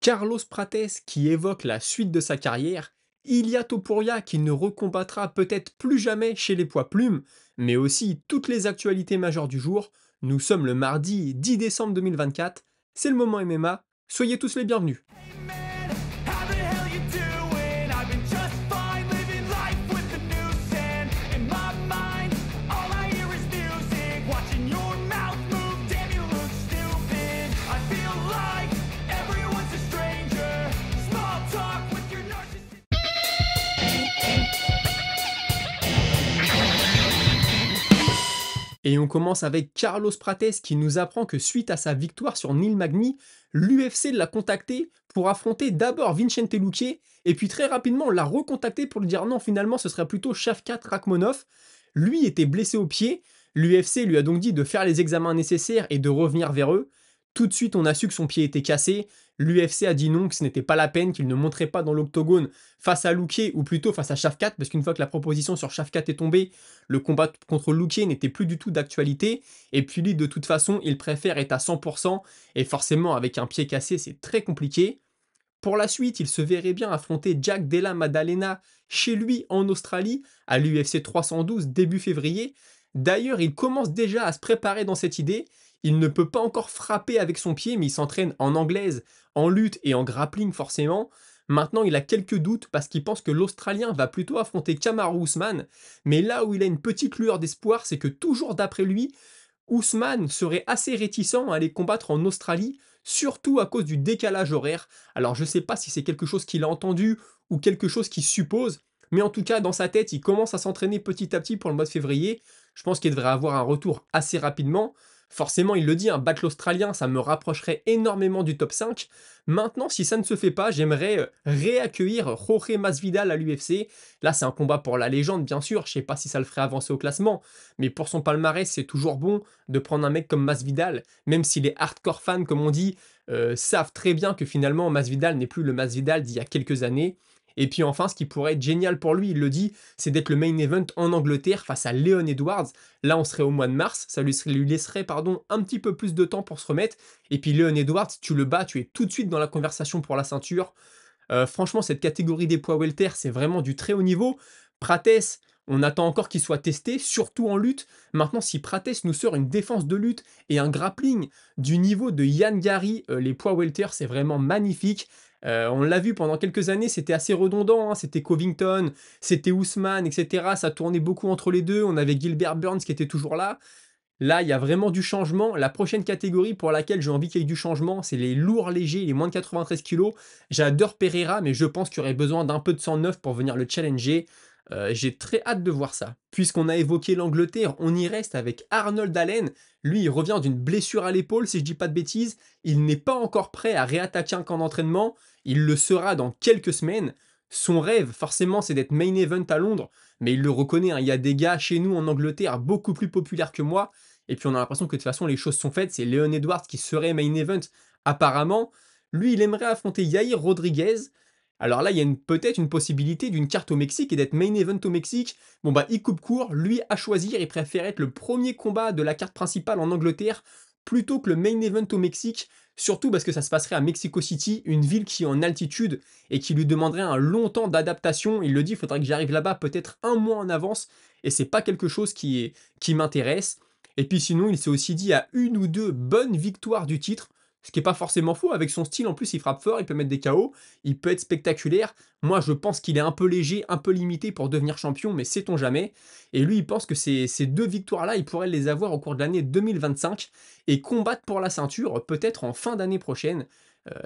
Carlos Prates qui évoque la suite de sa carrière, Ilia Topuria qui ne recombattra peut-être plus jamais chez les poids plumes, mais aussi toutes les actualités majeures du jour. Nous sommes le mardi 10 décembre 2024, c'est le moment MMA, soyez tous les bienvenus. Hey man, how the hell you doing? I've been just fine living life with the noose and in my mind, all I hear is music. Watching your mouth move, damn you look stupid. I feel like everyone's a stranger. Small talk with your narcissist. Et on commence avec Carlos Prates qui nous apprend que suite à sa victoire sur Neil Magny, l'UFC l'a contacté pour affronter d'abord Vicente Luque et puis très rapidement l'a recontacté pour lui dire non, finalement ce serait plutôt Shavkat Rakhmonov. Lui était blessé au pied, l'UFC lui a donc dit de faire les examens nécessaires et de revenir vers eux. Tout de suite on a su que son pied était cassé, l'UFC a dit non, que ce n'était pas la peine, qu'il ne monterait pas dans l'octogone face à Luque ou plutôt face à Shavkat, parce qu'une fois que la proposition sur Shavkat est tombée, le combat contre Luque n'était plus du tout d'actualité, et puis lui, de toute façon, il préfère être à 100%, et forcément, avec un pied cassé, c'est très compliqué. Pour la suite, il se verrait bien affronter Jack Della Maddalena chez lui en Australie, à l'UFC 312 début février. D'ailleurs, il commence déjà à se préparer dans cette idée. Il ne peut pas encore frapper avec son pied, mais il s'entraîne en anglaise, en lutte et en grappling forcément. Maintenant, il a quelques doutes parce qu'il pense que l'Australien va plutôt affronter Kamaru Usman. Mais là où il a une petite lueur d'espoir, c'est que toujours d'après lui, Usman serait assez réticent à aller combattre en Australie, surtout à cause du décalage horaire. Alors je sais pas si c'est quelque chose qu'il a entendu ou quelque chose qu'il suppose, mais en tout cas dans sa tête il commence à s'entraîner petit à petit pour le mois de février. Je pense qu'il devrait avoir un retour assez rapidement. Forcément il le dit, un battle australien ça me rapprocherait énormément du top 5. Maintenant si ça ne se fait pas, j'aimerais réaccueillir Jorge Masvidal à l'UFC. Là c'est un combat pour la légende bien sûr, je sais pas si ça le ferait avancer au classement, mais pour son palmarès c'est toujours bon de prendre un mec comme Masvidal, même si les hardcore fans, comme on dit, savent très bien que finalement Masvidal n'est plus le Masvidal d'il y a quelques années. Et puis enfin, ce qui pourrait être génial pour lui, il le dit, c'est d'être le main event en Angleterre face à Leon Edwards. Là, on serait au mois de mars, ça lui laisserait un petit peu plus de temps pour se remettre. Et puis Leon Edwards, tu le bats, tu es tout de suite dans la conversation pour la ceinture. Franchement, cette catégorie des poids welter, c'est vraiment du très haut niveau. Prates, on attend encore qu'il soit testé, surtout en lutte. Maintenant, si Prates nous sort une défense de lutte et un grappling du niveau de Yann Gary, les poids welter, c'est vraiment magnifique. On l'a vu pendant quelques années, c'était assez redondant, hein. C'était Covington, c'était Ousmane, etc. Ça tournait beaucoup entre les deux. On avait Gilbert Burns qui était toujours là. Là, il y a vraiment du changement. La prochaine catégorie pour laquelle j'ai envie qu'il y ait du changement, c'est les lourds légers, les moins de 93 kilos. J'adore Pereira, mais je pense qu'il y aurait besoin d'un peu de 109 pour venir le challenger. J'ai très hâte de voir ça. Puisqu'on a évoqué l'Angleterre, on y reste avec Arnold Allen. Lui, il revient d'une blessure à l'épaule, si je dis pas de bêtises. Il n'est pas encore prêt à réattaquer un camp d'entraînement. Il le sera dans quelques semaines. Son rêve, forcément, c'est d'être main event à Londres. Mais il le reconnaît, hein, il y a des gars chez nous en Angleterre beaucoup plus populaires que moi. Et puis on a l'impression que de toute façon les choses sont faites. C'est Leon Edwards qui serait main event apparemment. Lui, il aimerait affronter Yair Rodriguez. Alors là, il y a peut-être une possibilité d'une carte au Mexique et d'être main event au Mexique. Bon bah, il coupe court. Lui, à choisir, il préfère être le premier combat de la carte principale en Angleterre plutôt que le main event au Mexique. Surtout parce que ça se passerait à Mexico City, une ville qui est en altitude et qui lui demanderait un long temps d'adaptation. Il le dit, il faudrait que j'arrive là-bas peut-être un mois en avance. Et c'est pas quelque chose qui m'intéresse. Et puis sinon, il s'est aussi dit à une ou deux bonnes victoires du titre, ce qui n'est pas forcément faux. Avec son style, en plus, il frappe fort, il peut mettre des KO, il peut être spectaculaire. Moi, je pense qu'il est un peu léger, un peu limité pour devenir champion, mais sait-on jamais. Et lui, il pense que ces deux victoires-là, il pourrait les avoir au cours de l'année 2025 et combattre pour la ceinture, peut-être en fin d'année prochaine.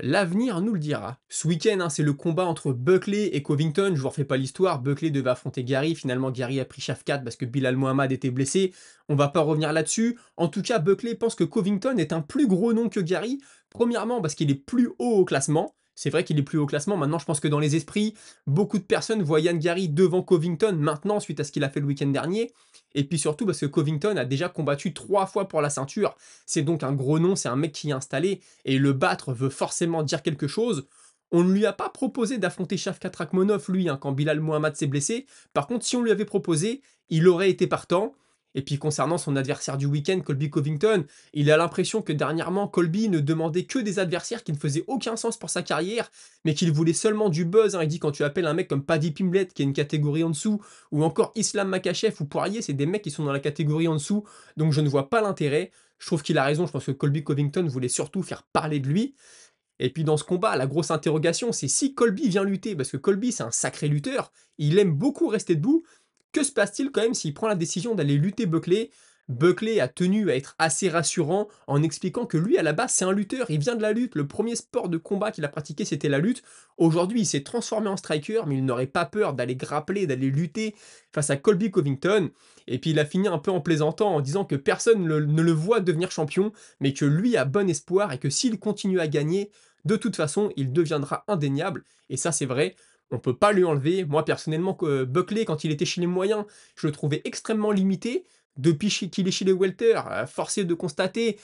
L'avenir nous le dira. Ce week-end, hein, c'est le combat entre Buckley et Covington. Je vous refais pas l'histoire. Buckley devait affronter Gary. Finalement, Gary a pris Shavkat parce que Bilal Mohamed était blessé. On va pas revenir là-dessus. En tout cas, Buckley pense que Covington est un plus gros nom que Gary. Premièrement, parce qu'il est plus haut au classement. C'est vrai qu'il est plus haut au classement. Maintenant, je pense que dans les esprits, beaucoup de personnes voient Yann Gary devant Covington maintenant, suite à ce qu'il a fait le week-end dernier. Et puis surtout parce que Covington a déjà combattu 3 fois pour la ceinture. C'est donc un gros nom, c'est un mec qui est installé. Et le battre veut forcément dire quelque chose. On ne lui a pas proposé d'affronter Shavkat Rakhmonov, lui, hein, quand Bilal Mohamed s'est blessé. Par contre, si on lui avait proposé, il aurait été partant. Et puis concernant son adversaire du week-end, Colby Covington, il a l'impression que dernièrement, Colby ne demandait que des adversaires qui ne faisaient aucun sens pour sa carrière, mais qu'il voulait seulement du buzz, hein. Il dit quand tu appelles un mec comme Paddy Pimblett, qui est une catégorie en dessous, ou encore Islam Makhachev ou Poirier, c'est des mecs qui sont dans la catégorie en dessous, donc je ne vois pas l'intérêt. Je trouve qu'il a raison, je pense que Colby Covington voulait surtout faire parler de lui. Et puis dans ce combat, la grosse interrogation, c'est si Colby vient lutter, parce que Colby c'est un sacré lutteur, il aime beaucoup rester debout, que se passe-t-il quand même s'il prend la décision d'aller lutter Buckley? Buckley a tenu à être assez rassurant en expliquant que lui à la base c'est un lutteur, il vient de la lutte, le premier sport de combat qu'il a pratiqué c'était la lutte. Aujourd'hui il s'est transformé en striker, mais il n'aurait pas peur d'aller grappler, d'aller lutter face à Colby Covington. Et puis il a fini un peu en plaisantant en disant que personne ne le voit devenir champion, mais que lui a bon espoir et que s'il continue à gagner, de toute façon, il deviendra indéniable, et ça c'est vrai, on peut pas lui enlever. Moi personnellement, Buckley, quand il était chez les moyens, je le trouvais extrêmement limité. Depuis qu'il est chez les welter, force est de constater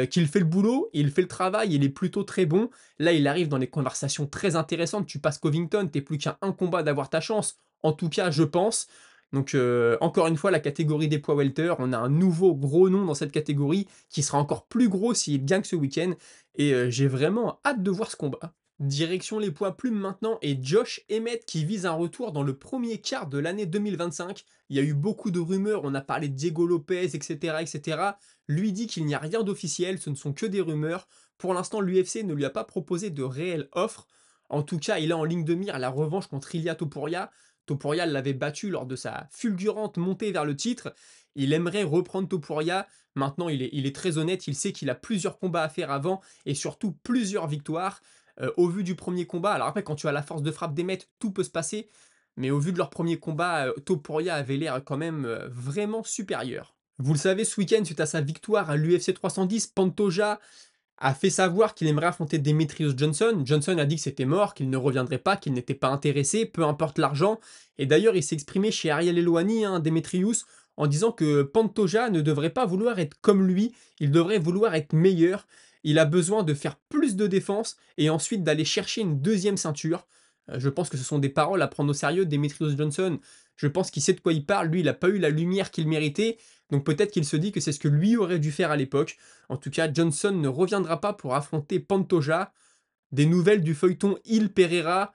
qu'il fait le boulot, il fait le travail, il est plutôt très bon. Là, il arrive dans des conversations très intéressantes. Tu passes Covington, t'es plus qu'à un combat d'avoir ta chance. En tout cas, je pense. Donc, encore une fois, la catégorie des poids welter, on a un nouveau gros nom dans cette catégorie qui sera encore plus gros s'il gagne ce week-end. Et j'ai vraiment hâte de voir ce combat. Direction les poids plumes maintenant et Josh Emmett qui vise un retour dans le premier quart de l'année 2025. Il y a eu beaucoup de rumeurs, on a parlé de Diego Lopez, etc. etc. Lui dit qu'il n'y a rien d'officiel, ce ne sont que des rumeurs. Pour l'instant, l'UFC ne lui a pas proposé de réelle offre. En tout cas, il a en ligne de mire la revanche contre Ilia Topuria. Topuria l'avait battu lors de sa fulgurante montée vers le titre. Il aimerait reprendre Topuria. Maintenant, il est très honnête, il sait qu'il a plusieurs combats à faire avant et surtout plusieurs victoires. Au vu du premier combat, alors après, quand tu as la force de frappe d'Emmett, tout peut se passer, mais au vu de leur premier combat, Topuria avait l'air quand même vraiment supérieur. Vous le savez, ce week-end, suite à sa victoire à l'UFC 310, Pantoja a fait savoir qu'il aimerait affronter Demetrius Johnson. Johnson a dit que c'était mort, qu'il ne reviendrait pas, qu'il n'était pas intéressé, peu importe l'argent. Et d'ailleurs, il s'est exprimé chez Ariel Helwani, hein, Demetrius, en disant que Pantoja ne devrait pas vouloir être comme lui, il devrait vouloir être meilleur. Il a besoin de faire plus de défense et ensuite d'aller chercher une deuxième ceinture. Je pense que ce sont des paroles à prendre au sérieux. Demetrius Johnson, je pense qu'il sait de quoi il parle. Lui, il n'a pas eu la lumière qu'il méritait. Donc peut-être qu'il se dit que c'est ce que lui aurait dû faire à l'époque. En tout cas, Johnson ne reviendra pas pour affronter Pantoja. Des nouvelles du feuilleton Hill Pereira.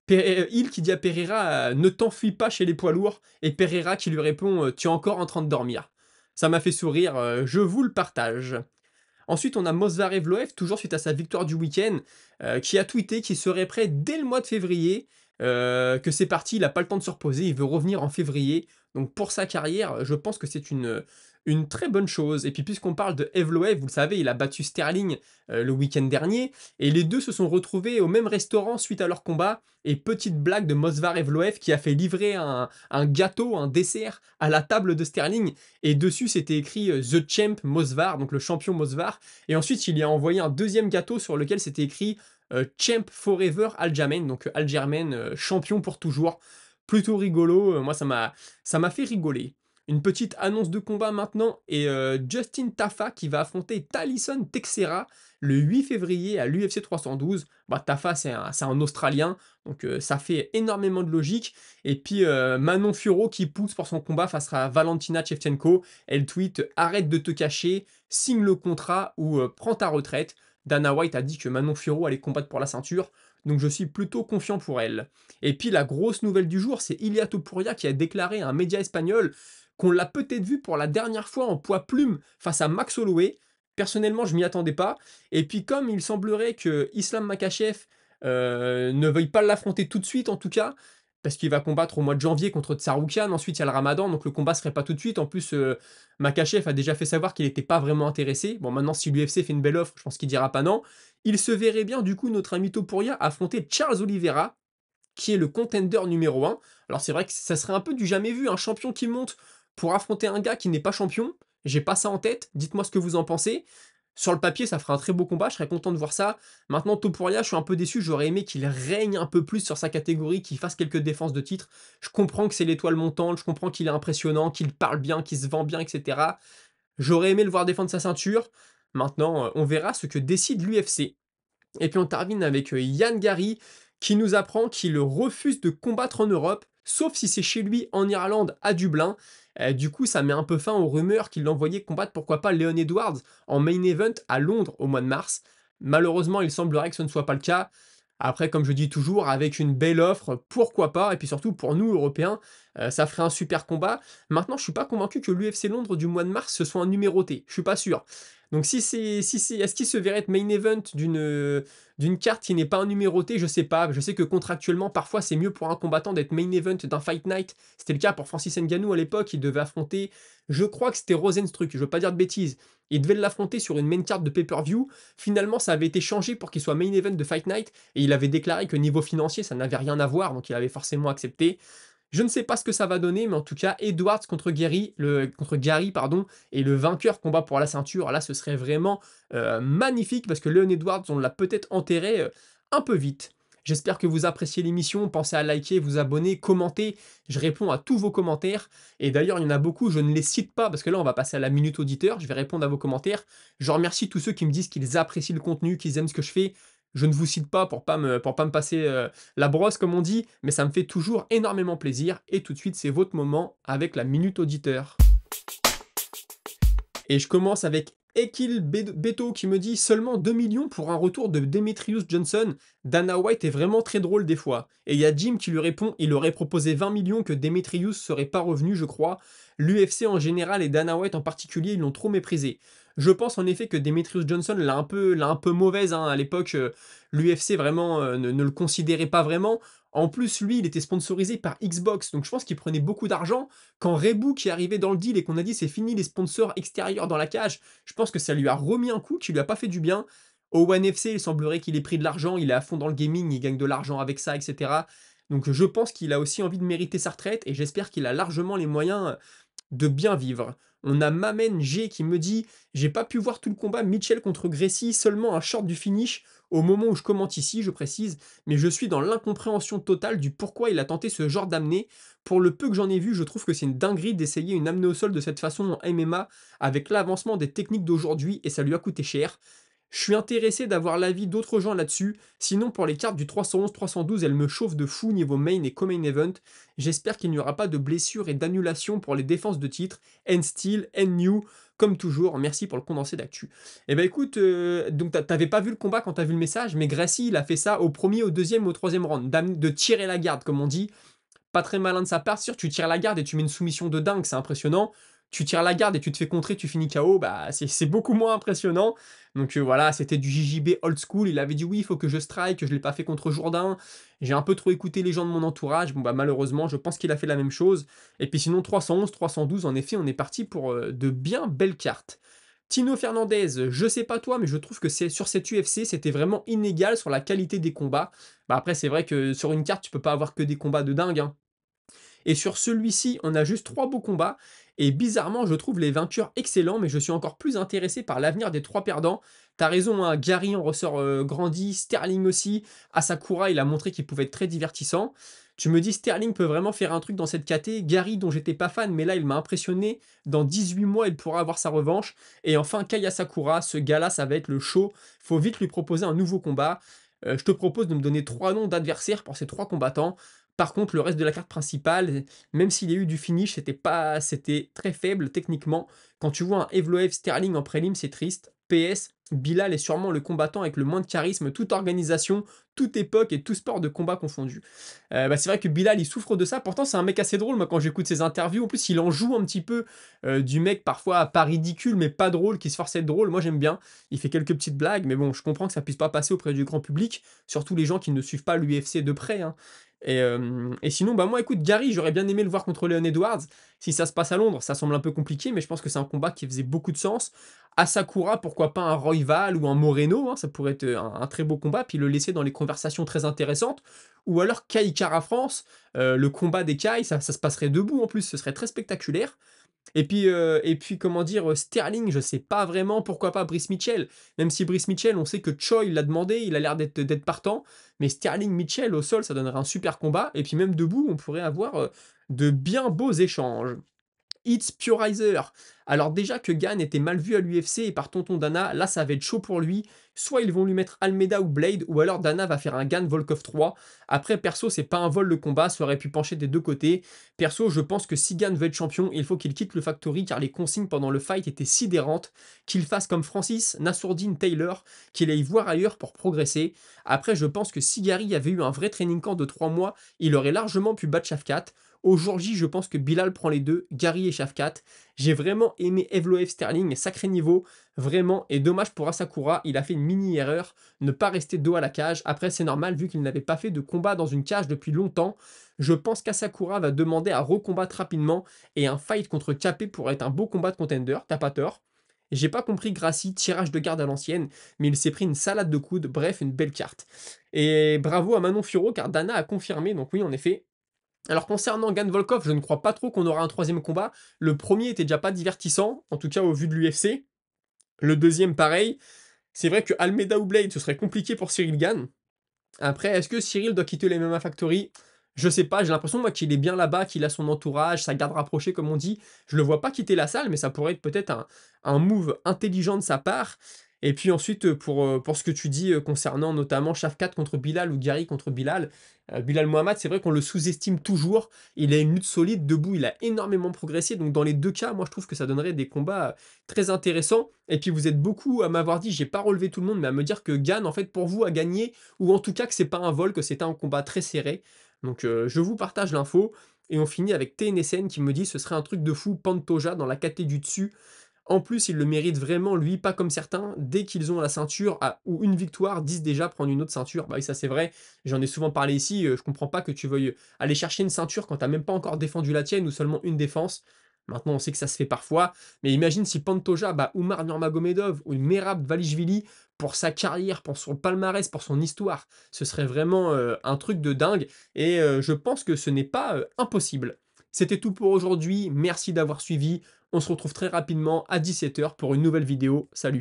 Hill qui dit à Pereira ne t'enfuis pas chez les poids lourds. Et Pereira qui lui répond tu es encore en train de dormir. Ça m'a fait sourire, je vous le partage. Ensuite, on a Movsar Evloev, toujours suite à sa victoire du week-end, qui a tweeté qu'il serait prêt dès le mois de février, que c'est parti, il n'a pas le temps de se reposer, il veut revenir en février. Donc pour sa carrière, je pense que c'est une très bonne chose. Et puis puisqu'on parle de Evloev, vous le savez, il a battu Sterling le week-end dernier, et les deux se sont retrouvés au même restaurant suite à leur combat. Et petite blague de Movsar Evloev qui a fait livrer un gâteau, un dessert à la table de Sterling, et dessus c'était écrit The Champ Movsar, donc le champion Movsar. Et ensuite il y a envoyé un deuxième gâteau sur lequel c'était écrit Champ Forever Aljamain, donc Aljamain champion pour toujours. Plutôt rigolo, moi ça m'a fait rigoler. Une petite annonce de combat maintenant, et Justin Tafa qui va affronter Talison Texera le 8 février à l'UFC 312. Bah, Tafa c'est un Australien, donc ça fait énormément de logique. Et puis Manon Fiorot qui pousse pour son combat face à Valentina Shevchenko. Elle tweet arrête de te cacher, signe le contrat ou prends ta retraite. Dana White a dit que Manon Fiorot allait combattre pour la ceinture, donc je suis plutôt confiant pour elle. Et puis la grosse nouvelle du jour, c'est Ilia Topuria qui a déclaré à un média espagnol qu'on l'a peut-être vu pour la dernière fois en poids plume face à Max Holloway. Personnellement, je m'y attendais pas. Et puis comme il semblerait que Islam Makhachev ne veuille pas l'affronter tout de suite en tout cas, parce qu'il va combattre au mois de janvier contre Tsaroukian, ensuite il y a le Ramadan, donc le combat serait pas tout de suite. En plus, Makhachev a déjà fait savoir qu'il n'était pas vraiment intéressé. Bon, maintenant, si l'UFC fait une belle offre, je pense qu'il dira pas non. Il se verrait bien, du coup, notre ami Topuria affronter Charles Oliveira, qui est le contender numéro 1. Alors c'est vrai que ça serait un peu du jamais vu, un champion qui monte pour affronter un gars qui n'est pas champion. J'ai pas ça en tête, dites-moi ce que vous en pensez. Sur le papier, ça ferait un très beau combat, je serais content de voir ça. Maintenant, Topuria, je suis un peu déçu, j'aurais aimé qu'il règne un peu plus sur sa catégorie, qu'il fasse quelques défenses de titre. Je comprends que c'est l'étoile montante, je comprends qu'il est impressionnant, qu'il parle bien, qu'il se vend bien, etc. J'aurais aimé le voir défendre sa ceinture. Maintenant, on verra ce que décide l'UFC. Et puis on termine avec Yann Gary qui nous apprend qu'il refuse de combattre en Europe. sauf si c'est chez lui en Irlande, à Dublin. Du coup, ça met un peu fin aux rumeurs qu'il l'envoyait combattre, pourquoi pas, Leon Edwards en main event à Londres au mois de mars. Malheureusement, il semblerait que ce ne soit pas le cas. Après, comme je dis toujours, avec une belle offre, pourquoi pas? Et puis surtout, pour nous, Européens, ça ferait un super combat. Maintenant, je suis pas convaincu que l'UFC Londres du mois de mars, ce soit un numéroté. Je suis pas sûr. Donc si c'est est-ce qu'il se verrait être main event d'une carte qui n'est pas un numéroté? Je sais pas. Je sais que contractuellement, parfois, c'est mieux pour un combattant d'être main event d'un Fight Night. C'était le cas pour Francis Ngannou à l'époque. Il devait affronter, je crois que c'était Rozenstruik, je veux pas dire de bêtises. Il devait l'affronter sur une main card de pay-per-view. Finalement, ça avait été changé pour qu'il soit main event de Fight Night. Et il avait déclaré que niveau financier, ça n'avait rien à voir. Donc il avait forcément accepté. Je ne sais pas ce que ça va donner, mais en tout cas, Edwards contre Gary, pardon, et le vainqueur combat pour la ceinture, là, ce serait vraiment magnifique, parce que Leon Edwards, on l'a peut-être enterré un peu vite. J'espère que vous appréciez l'émission, pensez à liker, vous abonner, commenter, je réponds à tous vos commentaires, et d'ailleurs, il y en a beaucoup, je ne les cite pas, parce que là, on va passer à la minute auditeur, je vais répondre à vos commentaires. Je remercie tous ceux qui me disent qu'ils apprécient le contenu, qu'ils aiment ce que je fais. Je ne vous cite pas pour pas me passer la brosse comme on dit, mais ça me fait toujours énormément plaisir. Et tout de suite, c'est votre moment avec la minute auditeur. Et je commence avec Ekil Beto qui me dit seulement 2 millions pour un retour de Demetrius Johnson. Dana White est vraiment très drôle des fois. Et il y a Jim qui lui répond, il aurait proposé 20 millions que Demetrius serait pas revenu, je crois. L'UFC en général et Dana White en particulier, ils l'ont trop méprisé. Je pense en effet que Demetrius Johnson l'a un peu mauvaise hein. À l'époque. L'UFC vraiment ne le considérait pas vraiment. En plus, lui, il était sponsorisé par Xbox, donc je pense qu'il prenait beaucoup d'argent. Quand Reebok est arrivé dans le deal et qu'on a dit c'est fini les sponsors extérieurs dans la cage, je pense que ça lui a remis un coup qui lui a pas fait du bien. Au One FC, il semblerait qu'il ait pris de l'argent, il est à fond dans le gaming, il gagne de l'argent avec ça, etc. Donc je pense qu'il a aussi envie de mériter sa retraite et j'espère qu'il a largement les moyens de bien vivre. On a Mamen G qui me dit j'ai pas pu voir tout le combat Mitchell contre Gracie, seulement un short du finish au moment où je commente ici, je précise, mais je suis dans l'incompréhension totale du pourquoi il a tenté ce genre d'amener. Pour le peu que j'en ai vu, je trouve que c'est une dinguerie d'essayer une amenée au sol de cette façon en MMA avec l'avancement des techniques d'aujourd'hui et ça lui a coûté cher. Je suis intéressé d'avoir l'avis d'autres gens là-dessus, sinon pour les cartes du 311-312, elles me chauffent de fou niveau main et co-main event. J'espère qu'il n'y aura pas de blessures et d'annulations pour les défenses de titre, N-Steel, N-New, comme toujours. Merci pour le condensé d'actu. Eh ben écoute, donc t'avais pas vu le combat quand t'as vu le message, mais Gracie, il a fait ça au premier, au deuxième, au troisième round, de tirer la garde, comme on dit. Pas très malin de sa part, sûr, tu tires la garde et tu mets une soumission de dingue, c'est impressionnant. Tu tires la garde et tu te fais contrer, tu finis KO, bah c'est beaucoup moins impressionnant. Donc voilà, c'était du JJB old school, il avait dit oui, il faut que je strike, que je l'ai pas fait contre Jourdain. J'ai un peu trop écouté les gens de mon entourage, bon bah malheureusement, je pense qu'il a fait la même chose. Et puis sinon 311, 312, en effet, on est parti pour de bien belles cartes. Tino Fernandez, je sais pas toi, mais je trouve que c'est sur cette UFC, c'était vraiment inégal sur la qualité des combats. Bah après, c'est vrai que sur une carte, tu peux pas avoir que des combats de dingue, hein. Et sur celui-ci, on a juste 3 beaux combats. Et bizarrement, je trouve les vainqueurs excellents, mais je suis encore plus intéressé par l'avenir des 3 perdants. T'as raison, hein, Gary en ressort grandi, Sterling aussi. Asakura, il a montré qu'il pouvait être très divertissant. Tu me dis, Sterling peut vraiment faire un truc dans cette KT. Gary, dont j'étais pas fan, mais là, il m'a impressionné. Dans 18 mois, il pourra avoir sa revanche. Et enfin, Kai Asakura, ce gars-là, ça va être le show. Faut vite lui proposer un nouveau combat. Je te propose de me donner 3 noms d'adversaires pour ces 3 combattants. Par contre, le reste de la carte principale, même s'il y a eu du finish, c'était très faible techniquement. Quand tu vois un Evloev Sterling en prélim, c'est triste. PS, Bilal est sûrement le combattant avec le moins de charisme, toute organisation, toute époque et tout sport de combat confondu. C'est vrai que Bilal, il souffre de ça. Pourtant, c'est un mec assez drôle, moi, quand j'écoute ses interviews. En plus, il en joue un petit peu du mec parfois pas ridicule, mais pas drôle, qui se force à être drôle. Moi, j'aime bien. Il fait quelques petites blagues, mais bon, je comprends que ça puisse pas passer auprès du grand public, surtout les gens qui ne suivent pas l'UFC de près, hein. Et sinon, bah moi, écoute, Gary, j'aurais bien aimé le voir contre Leon Edwards. Si ça se passe à Londres, ça semble un peu compliqué, mais je pense que c'est un combat qui faisait beaucoup de sens. Asakura, pourquoi pas un Royval ou un Moreno, hein, ça pourrait être un très beau combat, puis le laisser dans les conversations très intéressantes. Ou alors Kai Kara France, le combat des Kai, ça se passerait debout en plus, ce serait très spectaculaire. Et puis, comment dire, Sterling, je sais pas vraiment, pourquoi pas Brice Mitchell. Même si Brice Mitchell, on sait que Choi l'a demandé, il a l'air d'être partant. Mais Sterling Mitchell au sol, ça donnerait un super combat. Et puis même debout, on pourrait avoir de bien beaux échanges. It's Purizer. Alors déjà que Gann était mal vu à l'UFC et par Tonton Dana, là ça va être chaud pour lui. Soit ils vont lui mettre Almeida ou Blade, ou alors Dana va faire un Gann Volkov 3. Après, perso, c'est pas un vol le combat, ça aurait pu pencher des deux côtés. Perso, je pense que si Gann veut être champion, il faut qu'il quitte le Factory car les consignes pendant le fight étaient sidérantes. Qu'il fasse comme Francis, Nassourdine, Taylor, qu'il aille voir ailleurs pour progresser. Après, je pense que si Gary avait eu un vrai training camp de 3 mois, il aurait largement pu battre Shafkat. Au jour J, je pense que Bilal prend les deux, Gary et Shafkat. J'ai vraiment aimé Evloev Sterling, sacré niveau, vraiment, et dommage pour Asakura, il a fait une mini erreur, ne pas rester dos à la cage. Après, c'est normal vu qu'il n'avait pas fait de combat dans une cage depuis longtemps. Je pense qu'Asakura va demander à recombattre rapidement, et un fight contre Capé pourrait être un beau combat de contender, t'as pas tort. J'ai pas compris Gracie, tirage de garde à l'ancienne, mais il s'est pris une salade de coude, bref, une belle carte. Et bravo à Manon Furo, car Dana a confirmé, donc oui, en effet, alors concernant Gann Volkov, je ne crois pas trop qu'on aura un troisième combat. Le premier était déjà pas divertissant, en tout cas au vu de l'UFC. Le deuxième, pareil. C'est vrai que Almeida ou Blade, ce serait compliqué pour Cyril Gann. Après, est-ce que Cyril doit quitter les MMA Factory? Je sais pas, j'ai l'impression moi qu'il est bien là-bas, qu'il a son entourage, sa garde rapprochée comme on dit. Je le vois pas quitter la salle, mais ça pourrait être peut-être un move intelligent de sa part. Et puis ensuite, pour ce que tu dis concernant notamment Shafkat contre Bilal ou Gary contre Bilal, Bilal Mohamed, c'est vrai qu'on le sous-estime toujours. Il a une lutte solide, debout, il a énormément progressé. Donc dans les deux cas, moi je trouve que ça donnerait des combats très intéressants. Et puis vous êtes beaucoup à m'avoir dit, j'ai pas relevé tout le monde, mais à me dire que Gann, en fait, pour vous, a gagné ou en tout cas que c'est pas un vol, que c'était un combat très serré. Donc je vous partage l'info. Et on finit avec TNSN qui me dit ce serait un truc de fou, Pantoja dans la KT du dessus. En plus, il le mérite vraiment, lui, pas comme certains, dès qu'ils ont la ceinture ou une victoire, disent déjà prendre une autre ceinture. Bah oui, ça c'est vrai, j'en ai souvent parlé ici, je comprends pas que tu veuilles aller chercher une ceinture quand t'as même pas encore défendu la tienne ou seulement une défense. Maintenant, on sait que ça se fait parfois, mais imagine si Pantoja bat Oumar Nurmagomedov ou Merab Dvalishvili pour sa carrière, pour son palmarès, pour son histoire. Ce serait vraiment un truc de dingue, et je pense que ce n'est pas impossible. C'était tout pour aujourd'hui, merci d'avoir suivi. On se retrouve très rapidement à 17 h pour une nouvelle vidéo. Salut!